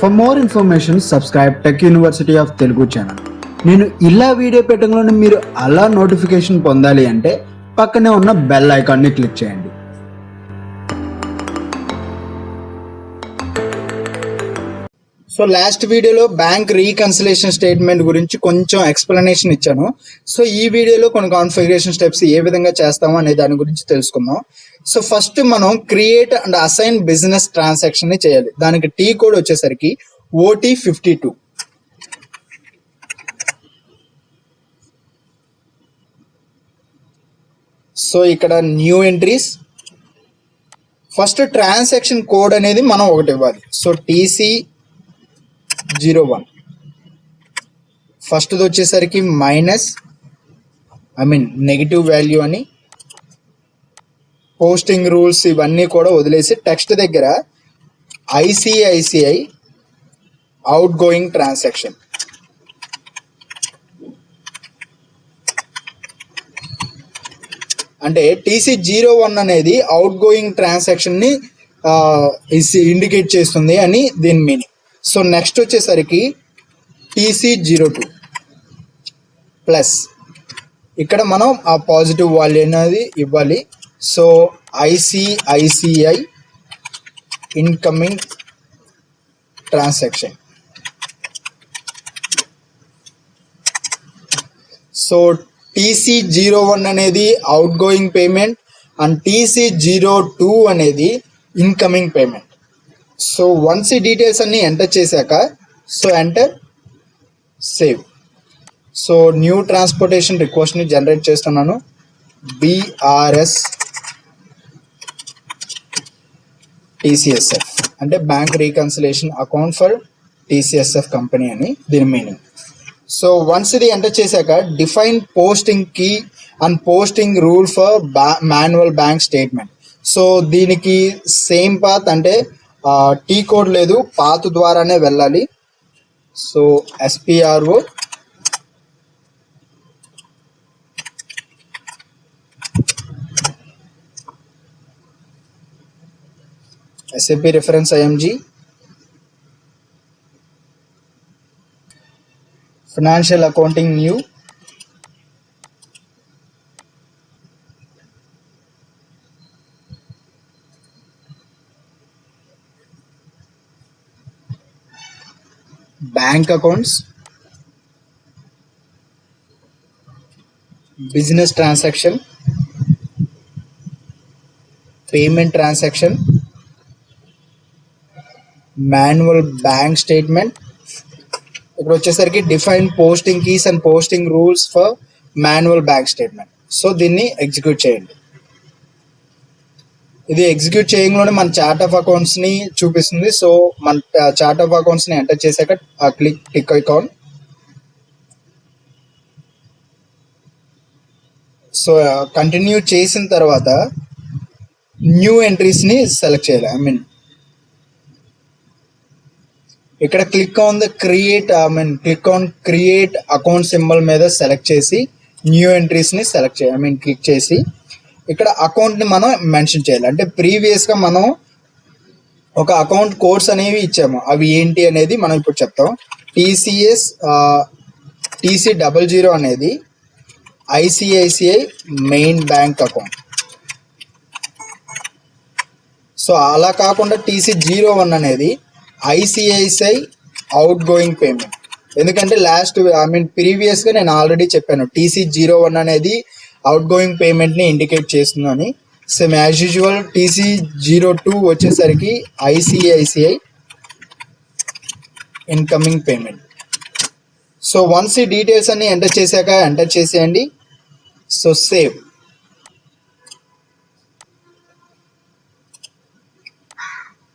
For more information subscribe tech university of Telugu channel. నేను ఇలా video పెట్టగానే మీరు అలా నోటిఫికేషన్ పొందాలి అంటే పక్కనే ఉన్న బెల్ ఐకాన్ని క్లిక్ చేయండి. సో లాస్ట్ వీడియోలో బ్యాంక్ రీకన్సిలేషన్ స్టేట్మెంట్ గురించి కొంచెం ఎక్స్ప్లెనేషన్ ఇచ్చాను. సో ఈ వీడియోలో కొన్ని కాన్ఫిగరేషన్ స్టెప్స్ ఏ విధంగా చేస్తామో అనే దాని గురించి తెలుసుకుందాం. సో ఫస్ట్ మనం create and assign business transaction ని చేయాలి. దానికి టీ కోడ్ వచ్చేసరికి OT52. సో ఇక్కడ new entries, first transaction code అనేది మనం ఒకటి ఇవ్వాలి. సో TC01 ఫస్ట్ది వచ్చేసరికి నెగిటివ్ వాల్యూ అని. పోస్టింగ్ రూల్స్ ఇవన్నీ కూడా వదిలేసి టెక్స్ట్ దగ్గర ICICI అవుట్ గోయింగ్ ట్రాన్సాక్షన్, అంటే TC01 అనేది అవుట్ గోయింగ్ ట్రాన్సాక్షన్ ని ఇండికేట్ చేస్తుంది అని దీని మీనింగ్. సో నెక్స్ట్ వచ్చేసరికి TC02 ప్లస్ ఇక్కడ మనం ఆ పాజిటివ్ వాల్యూ అనేది ఇవ్వాలి. So ICICI incoming transaction. So TC01 అనేది outgoing payment and TC02 అనేది ఇన్కమింగ్ పేమెంట్. సో వన్స్ ఈ డీటెయిల్స్ అన్ని ఎంటర్ చేశాక so enter save. So new transportation request ని జనరేట్ చేస్తున్నాను. BRS TCSF అంటే bank reconciliation account for TCSF company అని దీని మీనింగ్. సో వన్స్ ఇది ఎంటర్ చేశాక define posting key and posting rule for manual bank statement. So దీనికి same path, అంటే T code లేదు, పాత్ ద్వారానే వెళ్ళాలి. So SPRO SAP reference IMG financial accounting new bank accounts business transaction payment transaction manual bank statement. ఇక్కడ వచ్చేసరికి define posting keys and posting rules for manual bank statement. So దీన్ని execute చేయండి. ఇది execute చేయడంలోనే మన chart of accounts ని చూపిస్తుంది. So మన chart of accounts ని ఎంటర్ చేశాక టిక్ ఐకాన్. సో కంటిన్యూ చేసిన తర్వాత న్యూ ఎంట్రీస్ ని సెలెక్ట్ చేయాలి. ఇక్కడ click on the create account symbol మీద సెలెక్ట్ చేసి న్యూ ఎంట్రీస్ ని సెలెక్ట్ చేయాలి. క్లిక్ చేసి ఇక్కడ అకౌంట్ ని మనం మెన్షన్ చేయాలి. అంటే ప్రీవియస్ గా మనం ఒక అకౌంట్ కోడ్స్ అనేవి ఇచ్చాము, అవి ఏంటి అనేది మనం ఇప్పుడు చెప్తాం. TC00 అనేది ICICI main bank account. So అలా కాకుండా TC01 అనేది ICICI అవుట్ గోయింగ్ పేమెంట్. ఎందుకంటే ప్రీవియస్ గా నేను ఆల్రెడీ చెప్పాను TC01 అనేది అవుట్ గోయింగ్ పేమెంట్ ని ఇండికేట్ చేస్తుందని. సేమ్ యాజ్ యూజువల్ TC02 వచ్చేసరికి ICICI incoming payment. So once ఈ డీటెయిల్స్ అన్ని ఎంటర్ చేసేయండి. So save.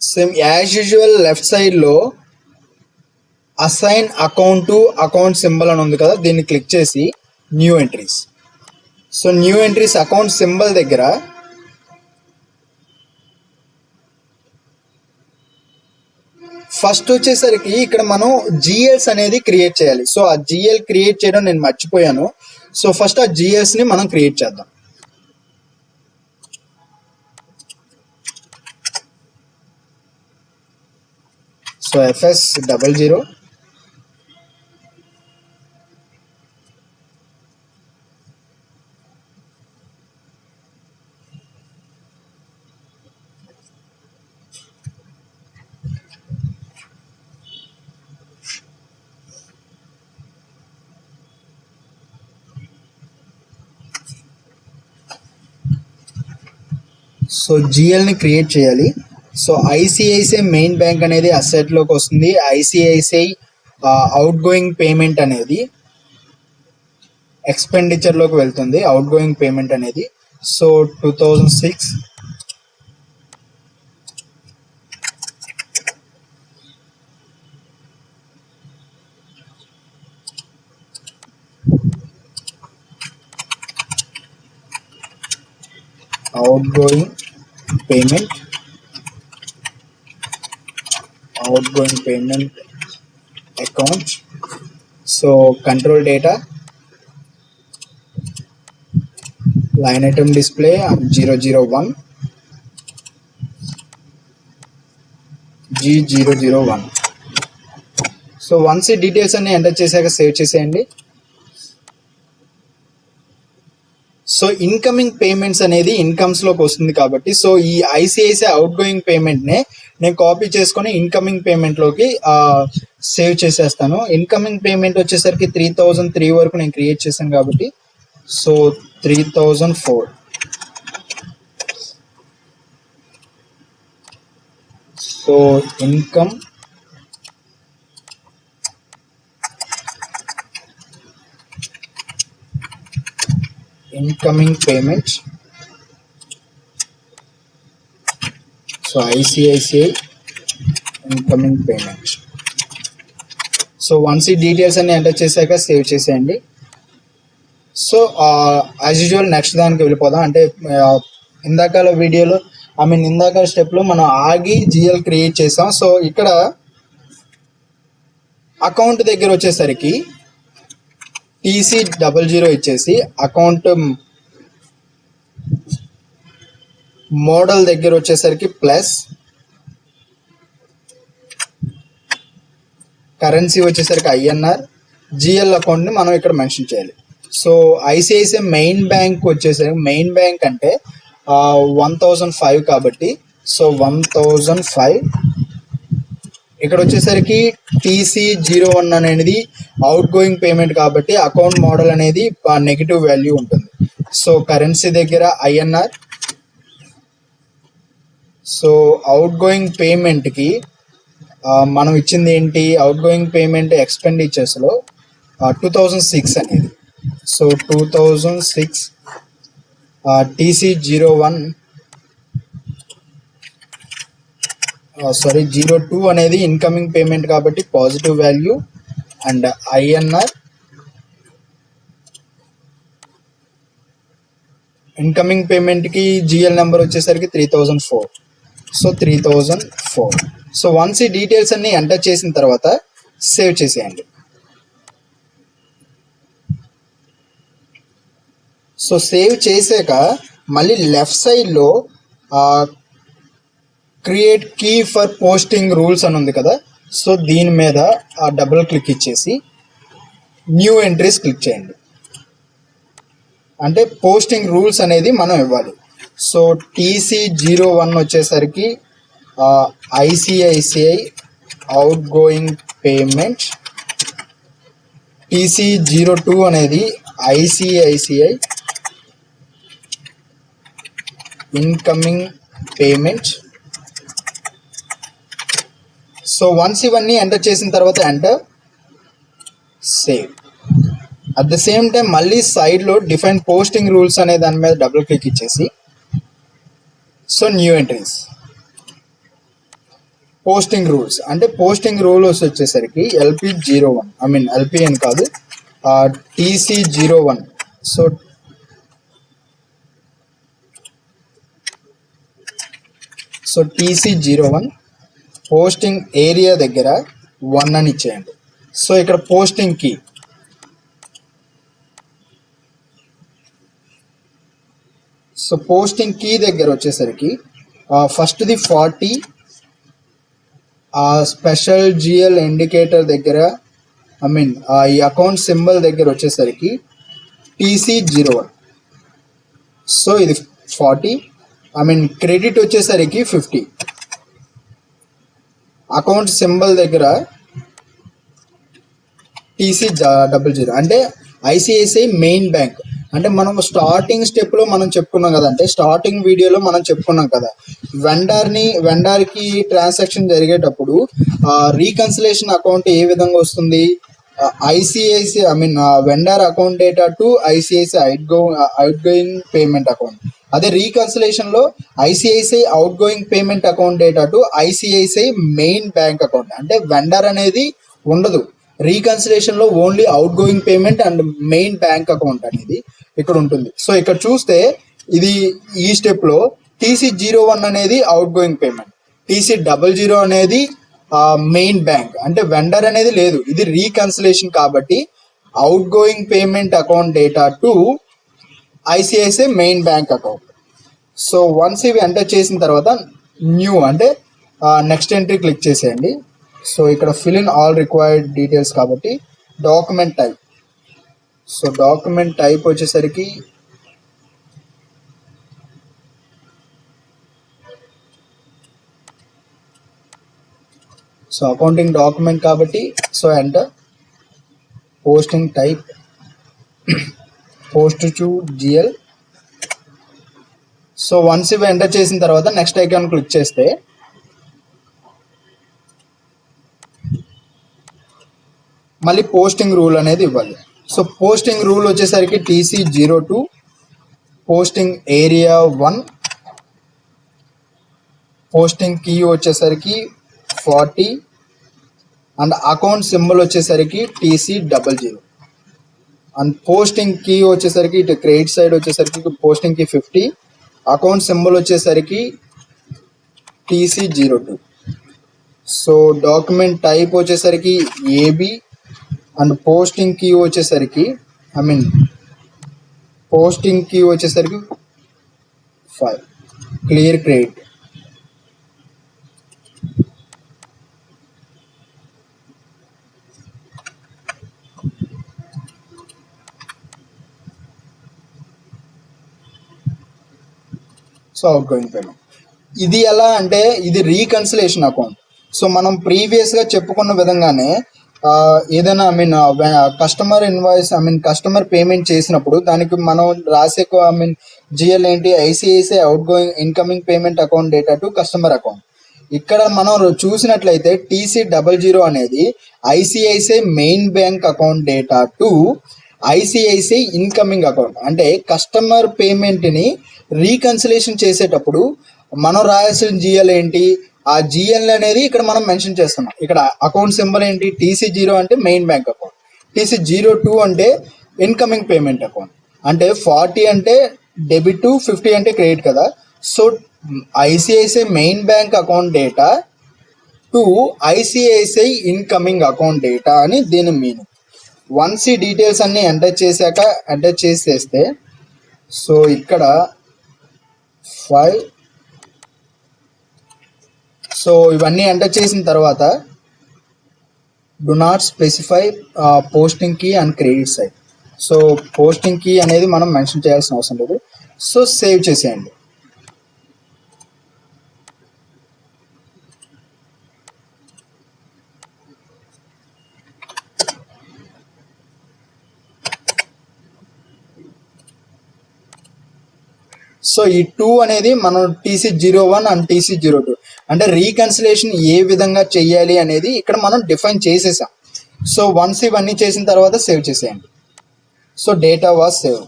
Same as usual left side లో assign account to account symbol అని ఉంది కదా, దీన్ని క్లిక్ చేసి new entries. So new entries account symbol దగ్గర ఫస్ట్ వచ్చేసరికి ఇక్కడ మనం GLs అనేది క్రియేట్ చేయాలి. సో ఆ GL క్రియేట్ చేయడం నేను మర్చిపోయాను. సో ఫస్ట్ ఆ GLs ని మనం క్రియేట్ చేద్దాం. సో FS00 సో జిఎల్ని క్రియేట్ చేయాలి. సో ఐసిఐసిఐ మెయిన్ బ్యాంక్ అనేది అసెట్లోకి వస్తుంది. ఐసిఐసిఐ అవుట్ గోయింగ్ పేమెంట్ అనేది ఎక్స్పెండిచర్లోకి వెళ్తుంది. అవుట్ గోయింగ్ పేమెంట్ అనేది so 2006 outgoing payment account. So control data, line item display 001 G001. So once ఈ డీటెయిల్స్ అన్ని ఎంటర్ చేశాక సేవ్ చేసేయండి. సో ఇన్కమింగ్ పేమెంట్స్ అనేది ఇన్కమ్స్లోకి వస్తుంది కాబట్టి సో ఈ ఐసిఐసిఐ అవుట్ గోయింగ్ పేమెంట్నే నేను కాపీ చేసుకొని ఇన్కమింగ్ పేమెంట్లోకి సేవ్ చేసేస్తాను. ఇన్కమింగ్ పేమెంట్ వచ్చేసరికి 3003 వరకు నేను క్రియేట్ చేశాను కాబట్టి so 3004. So incoming payment. So ICICI incoming payment. So once ఈ డీటెయిల్స్ అన్ని ఎంటర్ చేశాక సేవ్ చేసేయండి. సో యాజ్ యూజువల్ నెక్స్ట్ దానికి వెళ్ళిపోదాం. అంటే ఇందాక వీడియోలో ఇందాక స్టెప్లో మనం ఆగి జిఎల్ క్రియేట్ చేసాం. సో ఇక్కడ అకౌంట్ దగ్గర వచ్చేసరికి TC00 ఇచ్చేసి అకౌంట్ మోడల్ దగ్గర వచ్చేసరికి ప్లస్ కరెన్సీ వచ్చేసరికి INR జిఎల్ అకౌంట్ని మనం ఇక్కడ మెన్షన్ చేయాలి. సో ఐసిఐసిఐ మెయిన్ బ్యాంక్ వచ్చేసరికి మెయిన్ బ్యాంక్ అంటే 1005 కాబట్టి సో 1005. ఇక్కడ వచ్చేసరికి TC01 అనేది అవుట్ గోయింగ్ పేమెంట్ కాబట్టి అకౌంట్ మోడల్ అనేది నెగిటివ్ వాల్యూ ఉంటుంది. సో కరెన్సీ దగ్గర INR. సో అవుట్ గోయింగ్ పేమెంట్కి మనం ఇచ్చింది ఏంటి, అవుట్ గోయింగ్ పేమెంట్ ఎక్స్పెండిచర్స్లో 2006 అనేది. సో 2006 TC01 02 అనేది ఇన్కమింగ్ పేమెంట్ కాబట్టి positive value and INR. Incoming పేమెంట్కి జిఎల్ నెంబర్ వచ్చేసరికి 3004. సో 3004. సో వన్స్ ఈ డీటెయిల్స్ అన్ని ఎంటర్ చేసిన తర్వాత సేవ్ చేసేయండి. సో సేవ్ చేసాక మళ్ళీ లెఫ్ట్ సైడ్లో create key for posting rules అని ఉంది కదా. సో దీని మీద డబుల్ క్లిక్ ఇచ్చేసి న్యూ ఎంట్రీస్ క్లిక్ చేయండి. అంటే పోస్టింగ్ రూల్స్ అనేది మనం ఇవ్వాలి. సో TC01 వచ్చేసరికి ICICI outgoing payment, TC02 అనేది ICICI incoming payment. So once ఇవన్నీ ఎంటర్ చేసిన తర్వాత enter save. At the same time మళ్ళీ సైడ్లో డిఫైన్ పోస్టింగ్ రూల్స్ అనే దాని మీద డబుల్ క్లిక్ ఇచ్చేసి so new entries posting rules అంటే పోస్టింగ్ రూల్స్ వచ్చేసరికి LP01 LP అని కాదు TC01. So TC01 posting area దగ్గర 1 అని ఇచ్చేయండి. సో ఇక్కడ పోస్టింగ్ కీ పోస్టింగ్ కీ దగ్గర వచ్చేసరికి ఫస్ట్ది 40 ఆ స్పెషల్ జిఎల్ ఇండికేటర్ దగ్గర ఈ అకౌంట్ సింబల్ దగ్గర వచ్చేసరికి TC01. సో ఇది 40, క్రెడిట్ వచ్చేసరికి 50. అకౌంట్ సింబల్ దగ్గర TC00 అంటే ICICI మెయిన్ బ్యాంక్. అంటే మనం స్టార్టింగ్ స్టెప్లో మనం చెప్పుకున్నాం కదా, అంటే స్టార్టింగ్ వీడియోలో మనం చెప్పుకున్నాం కదా, వెండర్కి ట్రాన్సాక్షన్ జరిగేటప్పుడు రీకన్సిలేషన్ అకౌంట్ ఏ విధంగా వస్తుంది, ICICI vendor account data to ICICI outgoing payment account. అదే రీకన్సిలేషన్లో ICICI outgoing payment account data to ICICI main bank account. అంటే వెండర్ అనేది ఉండదు రీకన్సిలేషన్లో, only outgoing payment and main bank account అనేది ఇక్కడ ఉంటుంది. సో ఇక్కడ చూస్తే ఈ స్టెప్లో TC01 అనేది అవుట్ గోయింగ్ పేమెంట్, TC00 అనేది మెయిన్ బ్యాంక్. అంటే వెండర్ అనేది లేదు, ఇది రీకన్సిలేషన్ కాబట్టి outgoing payment account data to ICICI main bank account. So once ఇవి ఎంటర్ చేసిన తర్వాత న్యూ అంటే నెక్స్ట్ ఎంట్రీ క్లిక్ చేసేయండి. సో ఇక్కడ fill in all required details కాబట్టి document type. So document type వచ్చేసరికి అకౌంటింగ్ డాక్యుమెంట్ కాబట్టి so enter. Posting type post to GL. So once ఇవి ఎంటర్ చేసిన తర్వాత నెక్స్ట్ ఐకాన్ క్లిక్ చేస్తే మళ్ళీ పోస్టింగ్ రూల్ అనేది ఇవ్వాలి. సో పోస్టింగ్ రూల్ వచ్చేసరికి TC02, posting area 1, posting key వచ్చేసరికి 40 అండ్ అకౌంట్ సింబల్ వచ్చేసరికి TC00 అండ్ పోస్టింగ్ కీ వచ్చేసరికి ఇటు క్రెడిట్ సైడ్ వచ్చేసరికి పోస్టింగ్ కీ 50, అకౌంట్ సింబల్ వచ్చేసరికి TC02. సో డాక్యుమెంట్ టైప్ వచ్చేసరికి AB అండ్ పోస్టింగ్ కీ వచ్చేసరికి పోస్టింగ్ కీ వచ్చేసరికి 5 clear credit. So out going payment. ఇది ఎలా అంటే ఇది రీకన్సిలేషన్ అకౌంట్. సో మనం ప్రీవియస్గా చెప్పుకున్న విధంగానే ఏదైనా కస్టమర్ ఇన్వాయిస్ కస్టమర్ పేమెంట్ చేసినప్పుడు దానికి మనం రాసే GL ఏంటి, ICICI out going incoming payment account data to customer account. ఇక్కడ మనం చూసినట్లయితే TC00 అనేది ICICI main bank account data to ICICI incoming account. అంటే కస్టమర్ పేమెంట్ని రీకన్సిలేషన్ చేసేటప్పుడు మనం రాయాల్సిన GL ఏంటి, ఆ GL అనేది ఇక్కడ మనం మెన్షన్ చేస్తున్నాం. ఇక్కడ అకౌంట్ సింబల్ ఏంటి, TC0 అంటే మెయిన్ బ్యాంక్ అకౌంట్, TC02 అంటే ఇన్కమింగ్ పేమెంట్ అకౌంట్. అంటే 40 అంటే డెబిట్, 50 అంటే క్రెడిట్ కదా. So ICICI main bank account data to ICICI incoming account data అని దీని మీనింగ్. వన్స్ ఈ డీటెయిల్స్ అన్ని ఎంటర్ చేసేస్తే సో ఇక్కడ 5. సో ఇవన్నీ ఎంటర్ చేసిన తర్వాత do not specify posting key and credit side. So posting key అనేది మనం మెన్షన్ చేయాల్సిన అవసరం లేదు. సో సేవ్ చేసేయండి. సో ఈ 2 అనేది మనం TC01 అండ్ TC02 అంటే రీకన్సిలేషన్ ఏ విధంగా చెయ్యాలి అనేది ఇక్కడ మనం డిఫైన్ చేసేసాం. సో వన్స్ ఇవన్నీ చేసిన తర్వాత సేవ్ చేసేయండి. So data was save.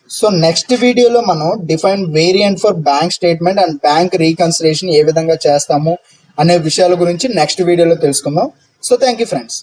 So next వీడియోలో మనం define variant for bank statement and bank reconciliation ఏ విధంగా చేస్తాము అనే విషయాల గురించి నెక్స్ట్ వీడియోలో తెలుసుకుందాం. So thank you friends.